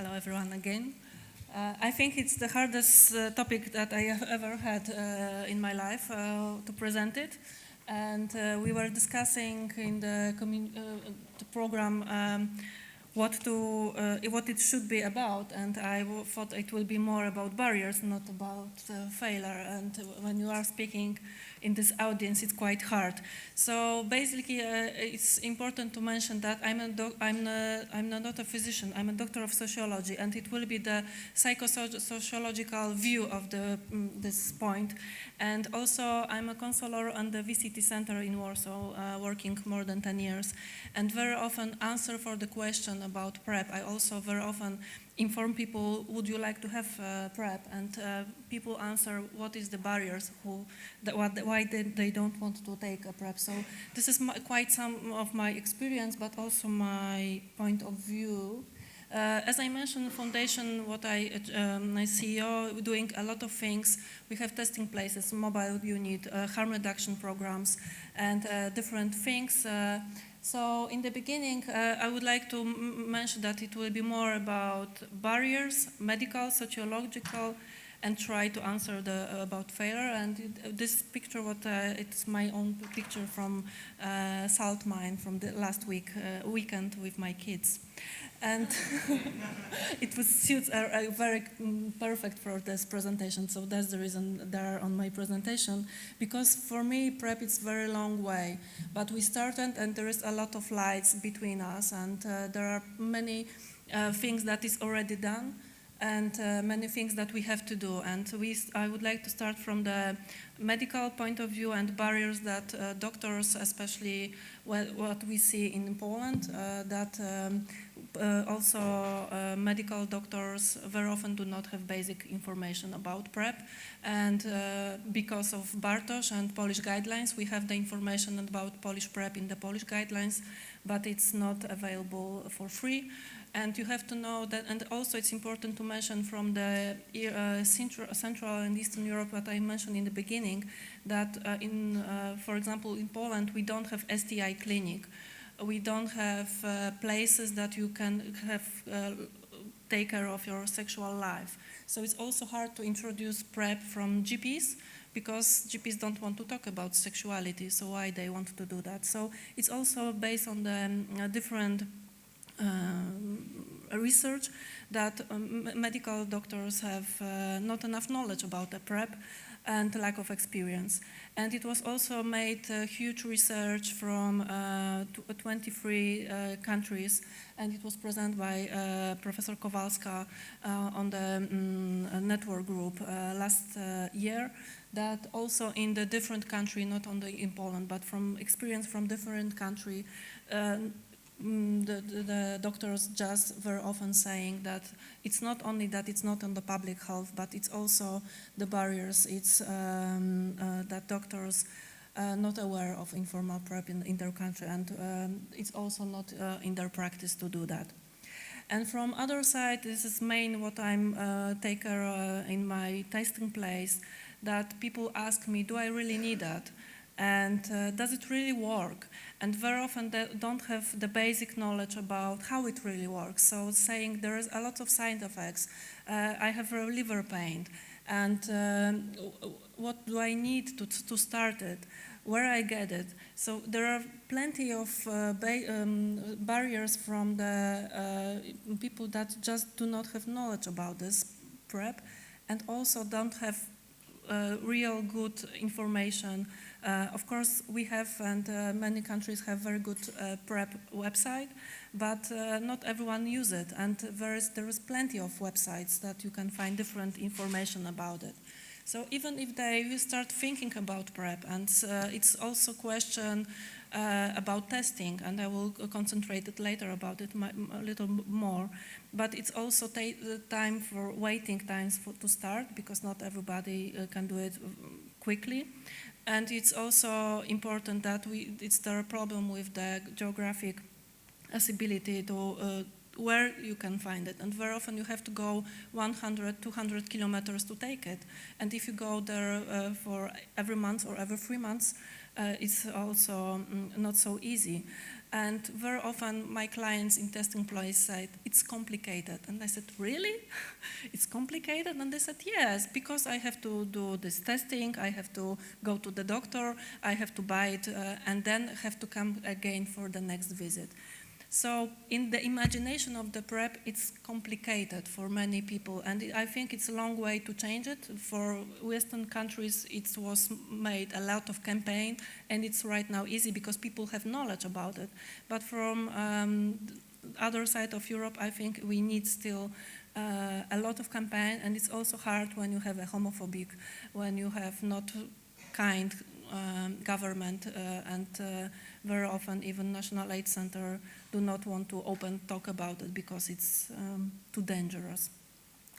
Hello everyone again. I think it's the hardest topic that I have ever had in my life to present it. And we were discussing in the program what it should be about, and I thought it will be more about barriers, not about failure. And when you are speaking in this audience, it's quite hard. So basically, it's important to mention that I'm not a physician. I'm a doctor of sociology, and it will be the psychosociological view of this point. And also, I'm a counselor on the VCT Center in Warsaw, working more than 10 years, and very often answer for the question about PrEP. I also very often inform people, would you like to have PrEP? And people answer, what is the barriers, why they don't want to take a PrEP. So this is quite some of my experience, but also my point of view. As I mentioned, foundation, what my CEO doing a lot of things. We have testing places, mobile unit, harm reduction programs, and different things. So in the beginning, I would like to mention that it will be more about barriers, medical, sociological, and try to answer about failure. And this picture, it's my own picture from salt mine from the last weekend with my kids. And it suits very perfect for this presentation, so that's the reason they're on my presentation. Because for me, PrEP is very long way, but we started and there is a lot of lights between us, and there are many things that is already done, and many things that we have to do. And I would like to start from the medical point of view and barriers that doctors, especially what we see in Poland, that also medical doctors very often do not have basic information about PrEP. And because of Bartosz and Polish guidelines, we have the information about Polish PrEP in the Polish guidelines, but it's not available for free. And you have to know that, and also it's important to mention from the Central and Eastern Europe, what I mentioned in the beginning, that for example, in Poland, we don't have STI clinic. We don't have places that you can take care of your sexual life. So it's also hard to introduce PrEP from GPs, because GPs don't want to talk about sexuality, so why they want to do that? So it's also based on the different research that medical doctors have not enough knowledge about the PrEP and lack of experience. And it was also made huge research from 23 countries, and it was presented by Professor Kowalska on the network group last year, that also in the different country, not only in Poland, but from experience from different country, the doctors just very often saying that it's not only that it's not on the public health, but it's also the barriers. It's that doctors not aware of informal PrEP in their country, and it's also not in their practice to do that. And from other side, this is main what I'm take care in my testing place, that people ask me, do I really need that? And does it really work? And very often they don't have the basic knowledge about how it really works. So saying there is a lot of side effects. I have a liver pain, and what do I need to start it? Where I get it? So there are plenty of barriers from the people that just do not have knowledge about this PrEP, and also don't have real good information. Of course, we have, and many countries have very good PrEP website, but not everyone use it. And there is plenty of websites that you can find different information about it. So even if they start thinking about PrEP, and it's also question about testing, and I will concentrate it later about it a little more. But it's also time for waiting times to start, because not everybody can do it quickly. And it's also important that it's the problem with the geographic accessibility to where you can find it. And very often you have to go 100, 200 kilometers to take it. And if you go there for every month or every 3 months, it's also not so easy. And very often my clients in testing place said, it's complicated. And I said, really? It's complicated? And they said, yes, because I have to do this testing, I have to go to the doctor, I have to buy it, and then have to come again for the next visit. So in the imagination of the PrEP, it's complicated for many people, and I think it's a long way to change it. For Western countries, it was made a lot of campaign, and it's right now easy because people have knowledge about it. But from the other side of Europe, I think we need still a lot of campaign, and it's also hard when you have a homophobic, when you have not kind government, and very often even National AIDS Center do not want to open talk about it because it's too dangerous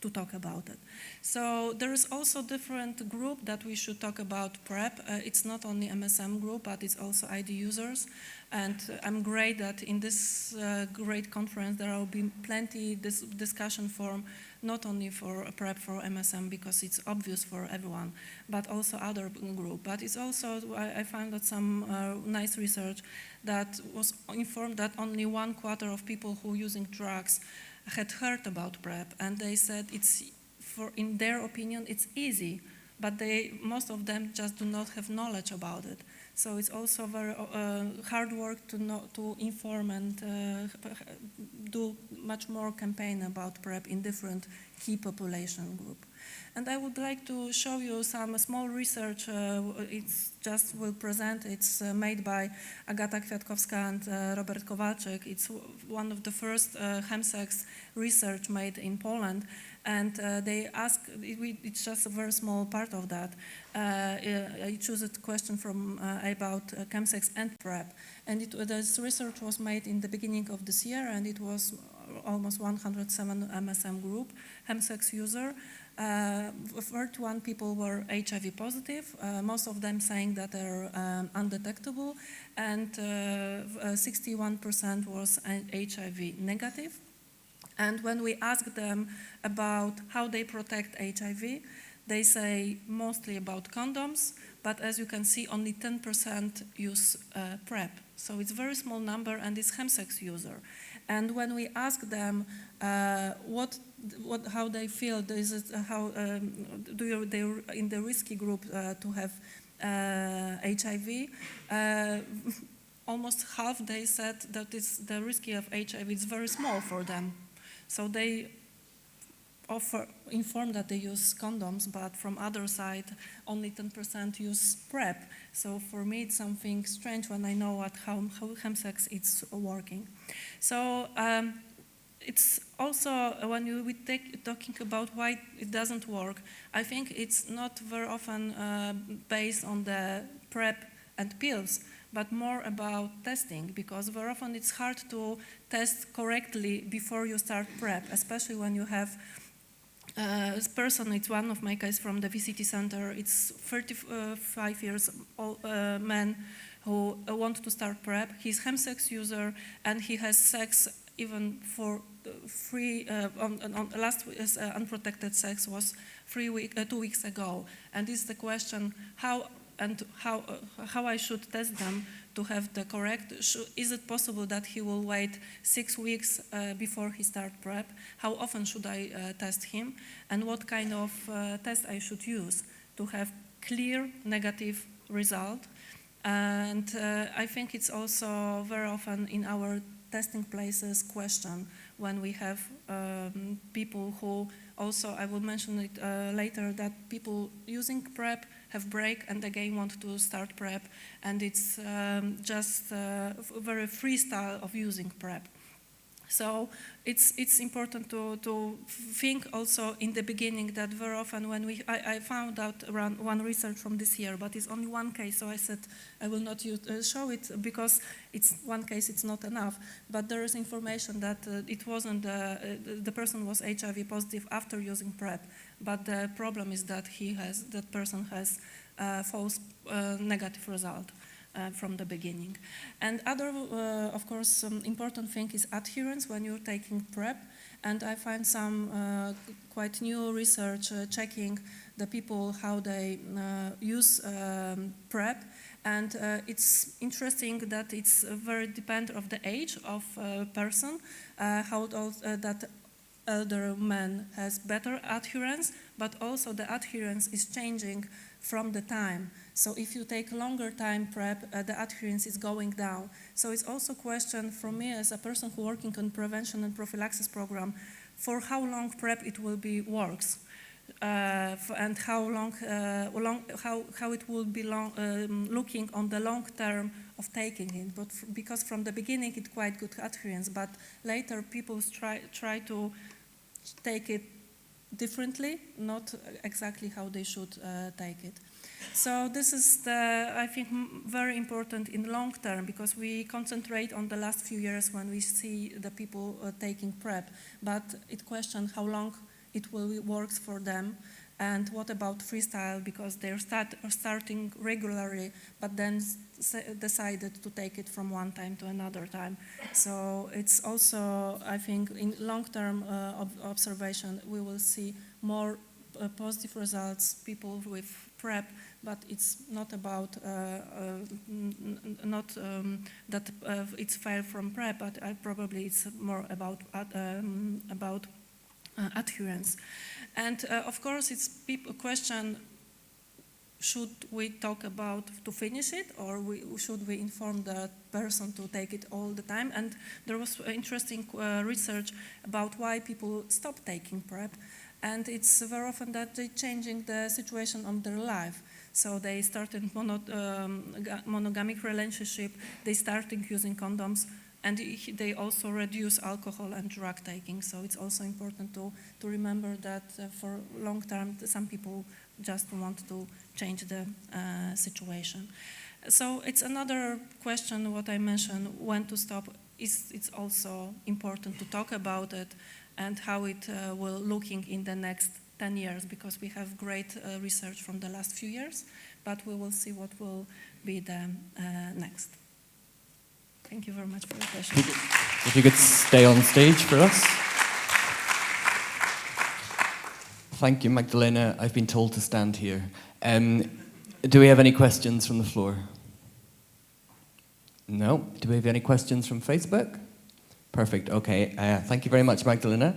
to talk about it. So there is also different group that we should talk about PrEP. It's not only MSM group, but it's also ID users. And I'm great that in this great conference there will be plenty discussion forum, not only for PrEP, for MSM, because it's obvious for everyone, but also other group. But it's also, I found that some nice research that was informed that only 1/4 of people who are using drugs had heard about PrEP, and they said it's, in their opinion, it's easy, but most of them just do not have knowledge about it. So it's also very hard work to inform and do much more campaign about PrEP in different key population group. And I would like to show you some small research. It's just will present. It's made by Agata Kwiatkowska and Robert Kowalczyk. It's one of the first chemsex research made in Poland. And they ask, it's just a very small part of that. I choose a question from about chemsex and PrEP. And this research was made in the beginning of this year, and it was almost 107 MSM group, chemsex user. 31 people were HIV positive, most of them saying that they're undetectable, and 61% was HIV negative. And when we ask them about how they protect HIV, they say mostly about condoms, but as you can see, only 10% use PrEP. So it's a very small number, and it's chemsex user. And when we ask them how they feel, how they're in the risky group to have HIV, almost half they said that the risky of HIV is very small for them. So they inform that they use condoms, but from other side, only 10% use PrEP. So for me, it's something strange when I know how chemsex is working. So it's also, when we talking about why it doesn't work, I think it's not very often based on the PrEP and pills, but more about testing, because very often it's hard to test correctly before you start PrEP, especially when you have this person. It's one of my cases from the VCT center. It's 35 years old man who want to start PrEP. He's chemsex user, and he has sex even for free. Last unprotected sex was 2 weeks ago. And this is the question: how I should test them to have the correct? Is it possible that he will wait 6 weeks before he start PrEP? How often should I test him? And what kind of test I should use to have clear negative result? And I think it's also very often in our testing places question when we have people who also, I will mention it later, that people using PrEP have break and again want to start PrEP, and it's just a very freestyle of using PrEP. So it's important to think also in the beginning that very often when I found out around one research from this year, but it's only one case, so I said I will not show it because it's one case, it's not enough. But there is information that it wasn't, the person was HIV positive after using PrEP, but the problem is that that person has false negative result. From the beginning. And other, of course, important thing is adherence when you're taking PrEP. And I find some quite new research checking the people how they use PrEP. And it's interesting that it's very depend of the age of a person, how that elder man has better adherence, but also the adherence is changing from the time. So if you take longer time PrEP, the adherence is going down. So it's also a question for me as a person who working on prevention and prophylaxis program, for how long PrEP it will be works. And how long, how it will be looking on the long term of taking it. But because from the beginning it's quite good adherence, but later people try to take it differently, not exactly how they should take it. So this is I think, very important in long term, because we concentrate on the last few years when we see the people taking PrEP, but it questions how long it will work for them, and what about freestyle, because they're starting regularly, but then decided to take it from one time to another time. So it's also, I think, in long-term observation, we will see more positive results, people with PrEP, but it's not about that it's fail from PrEP, but probably it's more about adherence. And of course, it's a question, should we talk about to finish it, or should we inform the person to take it all the time? And there was interesting research about why people stop taking PrEP, and it's very often that they're changing the situation of their life. So they started monogamic relationship, they started using condoms, and they also reduce alcohol and drug taking. So it's also important to remember that for long term, some people just want to change the situation. So it's another question, what I mentioned, when to stop. It's also important to talk about it and how it will looking in the next 10 years, because we have great research from the last few years, but we will see what will be the next. Thank you very much for your question. If you could stay on stage for us. Thank you, Magdalena. I've been told to stand here. Do we have any questions from the floor? No? Do we have any questions from Facebook? Perfect, okay. Thank you very much, Magdalena.